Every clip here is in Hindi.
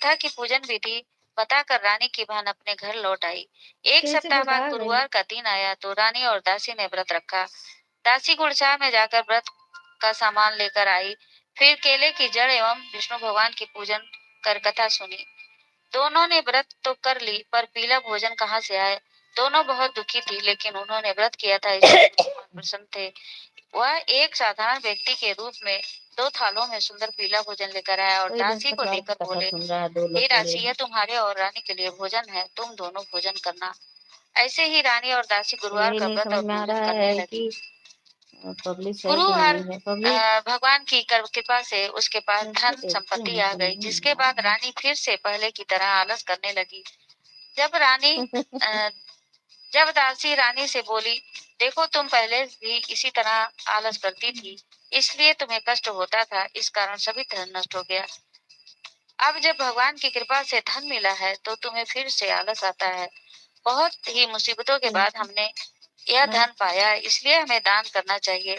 कथा की पूजन विधि बताकर रानी की बहन अपने घर लौट आई। एक कैसे सप्ताह बाद बता रही। गुरुवार का दिन आया तो रानी और दासी ने व्रत रखा। दासी गुड़चाह में जाकर व्रत का सामान लेकर आई, फिर केले की जड़ एवं विष्णु भगवान की पूजन कर कथा सुनी। दोनों ने व्रत तो कर ली, पर पीला भोजन कहाँ से आए। दोनों बहुत दुखी थी, लेकिन उन्होंने व्रत किया था इसलिए भगवान प्रसन्न थे। वह एक साधारण व्यक्ति के रूप में 2 थालों में सुंदर पीला भोजन लेकर आया और कोई दासी को बृहस्पतिवार की देकर कथा बोले, सुन रहा है, 2 लोग हे के लिए। दासी, यह तुम्हारे और रानी के लिए भोजन है, तुम दोनों भोजन करना। ऐसे ही रानी और दासी तो गुरुवार यही का नहीं व्रत और समझ में आ पूजन रहा करने है लगी। कि पब्लिश है कि गुरुवार नहीं है पब्लिश। भगवान की कृपा से उसके पास कैसे धन देखती संपत्ति हूँ आ समझ गई, में नहीं जिसके आ बाद रहा रानी फिर से पहले की तरह आलस करने लगी। जब रानी है। अ, जब दासी रानी से बोली, देखो तुम पहले भी इसी तरह आलस करती थी, इसलिए तुम्हें कष्ट होता था, इस कारण सभी धन नष्ट हो गया। अब जब भगवान की कृपा से धन मिला है तो तुम्हें फिर से आलस आता है। बहुत ही मुसीबतों के बाद हमने यह धन पाया है, इसलिए हमें दान करना चाहिए।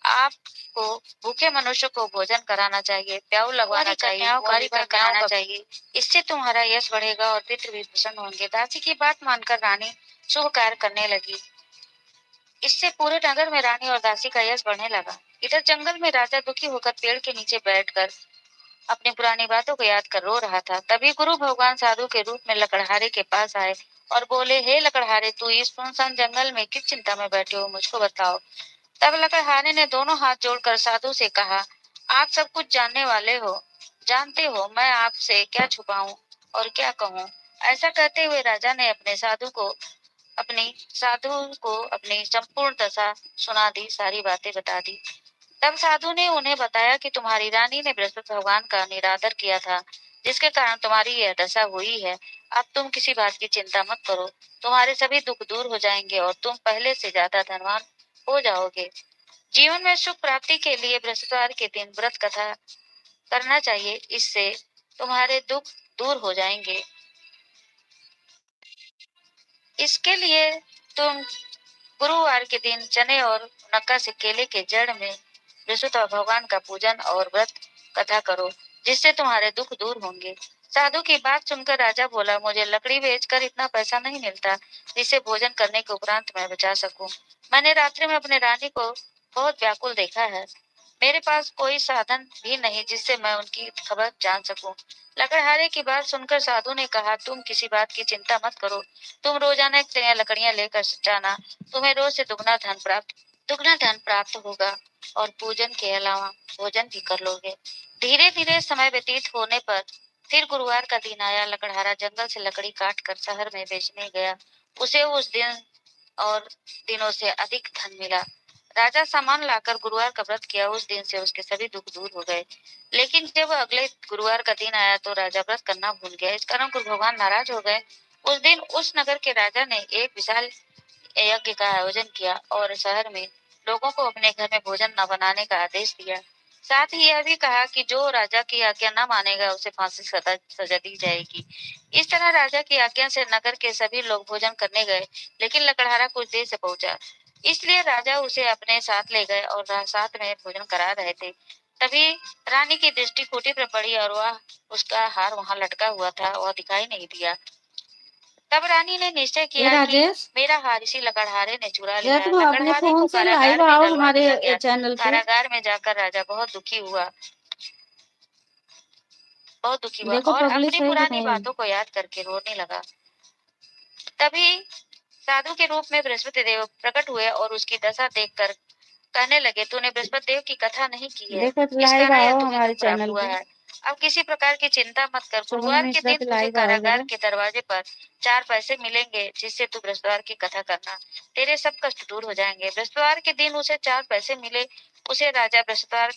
आपको भूखे मनुष्य को भोजन कराना चाहिए, प्याऊ लगवाना चाहिए, कुंवारी का कराना चाहिए। इससे तुम्हारा यश बढ़ेगा और पितृ भी प्रसन्न होंगे। दासी की बात मानकर रानी शुभ कार्य करने लगी। इससे पूरे नगर में रानी और दासी का यश बढ़ने लगा। इधर जंगल में राजा दुखी होकर पेड़ के नीचे बैठकर अपनी पुरानी बातों को याद कर रो रहा था। तभी गुरु भगवान साधु के रूप में लकड़हारे के पास आए और बोले, हे लकड़हारे, तू इस सुनसान जंगल में किस चिंता में बैठे हो, मुझको बताओ। तब लकड़हारे ने दोनों हाथ जोड़कर साधु से कहा, आप सब कुछ जानने वाले हो, जानते हो मैं आपसे क्या छुपाऊं और क्या कहूं। ऐसा कहते हुए राजा ने अपनी संपूर्ण दशा सुना दी, सारी बातें बता दी। तब साधु ने उन्हें बताया कि तुम्हारी रानी ने बृहस्पति भगवान का निरादर किया था, जिसके कारण तुम्हारी यह दशा हुई है। अब तुम किसी बात की चिंता मत करो, तुम्हारे सभी दुख दूर हो जाएंगे और तुम पहले से ज्यादा धनवान हो जाओगे। जीवन में सुख प्राप्ति के लिए बृहस्पतिवार के दिन व्रत कथा करना चाहिए, इससे तुम्हारे दुख दूर हो जाएंगे। इसके लिए तुम गुरुवार के दिन चने और नक्का से केले के जड़ में बृहस्पति भगवान का पूजन और व्रत कथा करो, जिससे तुम्हारे दुख दूर होंगे। साधु की बात सुनकर राजा बोला, मुझे लकड़ी बेचकर इतना पैसा नहीं मिलता जिससे भोजन करने के उपरांत मैं बचा सकूं। मैंने रात्रि में अपने रानी को बहुत व्याकुल देखा है, मेरे पास कोई साधन भी नहीं जिससे मैं उनकी खबर जान सकूं। लकड़हारे की बात सुनकर साधु ने कहा, तुम किसी बात की चिंता मत करो, तुम रोजाना लकड़ियां लेकर जाना, तुम्हें रोज से दुगना धन प्राप्त होगा और पूजन के अलावा भोजन भी कर लोगे। धीरे धीरे समय व्यतीत होने पर फिर गुरुवार का दिन आया। लकड़हारा जंगल से लकड़ी काट कर शहर में बेचने गया। उसे उस दिन और दिनों से अधिक धन मिला। राजा सामान लाकर गुरुवार का व्रत किया, उस दिन से उसके सभी दुख दूर हो गए। लेकिन जब अगले गुरुवार का दिन आया तो राजा व्रत करना भूल गया। इस कारण गुरु भगवान नाराज हो गए। उस दिन उस नगर के राजा ने एक विशाल यज्ञ का आयोजन किया और शहर में लोगों को अपने घर में भोजन न बनाने का आदेश दिया। साथ ही यह भी कहा कि जो राजा की आज्ञा न मानेगा उसे फांसी सजा दी जाएगी। इस तरह राजा की आज्ञा से नगर के सभी लोग भोजन करने गए, लेकिन लकड़हारा कुछ देर से पहुंचा, इसलिए राजा उसे अपने साथ ले गए और साथ में भोजन करा रहे थे। तभी रानी की दृष्टि खूंटी पर पड़ी और वह उसका हार वहां लटका हुआ था, वह दिखाई नहीं दिया। तब रानी ने निश्चय ए किया कि राजेश, मेरा हार इसी लकड़हारे ने चुरा या लिया है। तुम अपने लकड़हारे फोन को से लाइव कारागार में आओ डलवा दिया हमारे गया। चैनल पे। कारागार में जाकर राजा बहुत दुखी हुआ देखो और अपनी पब्लिश है कि पुरानी नहीं। बातों को याद करके रोने लगा। तभी साधु के रूप में बृहस्पति देव प्रकट हुए और उसकी दशा देखकर कहने लगे, तूने बृहस्पति देव की कथा नहीं की है, देखो इस लाइव कारण यह आओ तुम्हें हमारे दुख प्राप्त चैनल हुआ पे। है। अब किसी प्रकार की चिंता मत कर। शुभनम गुरुवार के मिश्रा दिन पे तुझे लाइव आओ कारागार जरा। के दरवाजे पर 4 पैसे मिलेंगे, जिससे तू बृहस्पतिवार की कथा करना, तेरे सब कष्ट दूर हो जाएंगे। बृहस्पतिवार के दिन उसे 4 पैसे मिले। उसे राजा बृहस्पतिवार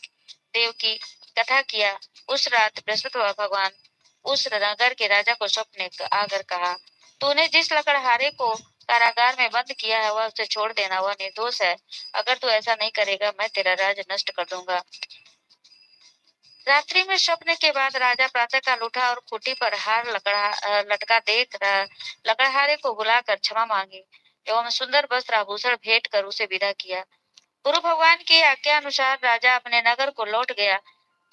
देव की कथा किया। उस रात बृहस्पति भगवान उस नगर के राजा को स्वप्न आकर कहा, तूने जिस लकड़हारे को कारागार में बंद किया है वह उसे छोड़ देना, वह निर्दोष है। अगर तू ऐसा नहीं करेगा मैं तेरा राज्य नष्ट कर दूंगा। रात्रि में स्वप्न के बाद राजा प्रातः काल उठा और खूंटी पर लटका देख लकड़हारे को बुलाकर क्षमा मांगी एवं सुंदर वस्त्र आभूषण भेंट कर उसे विदा किया। गुरु भगवान की आज्ञा अनुसार राजा अपने नगर को लौट गया।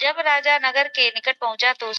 जब राजा नगर के निकट पहुंचा तो